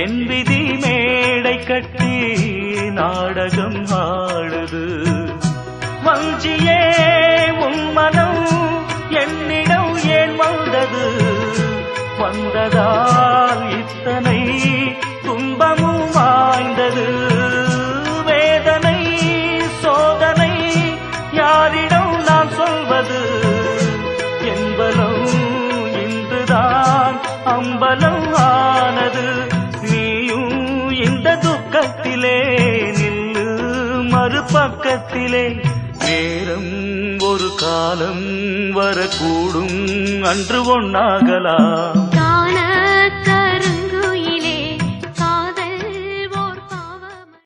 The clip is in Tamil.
என் விதி மேடை கட்டி நாடகம் ஆடுது. வஞ்சியே உன் மனம் என்னிடம் ஏன் வந்தது? வந்ததால் இத்தனை துன்பமும் வாய்ந்தது. வேதனை சோதனை யாரிடம் நான் சொல்வது? என்பலம் இன்றுதான் அம்பலம் ஆனது. நீயும் இந்த துக்கத்திலே நில்லு மறுபக்கத்திலே. நேரம் ஒரு காலம் வரக்கூடும், அன்று ஒன்னாகலாம்.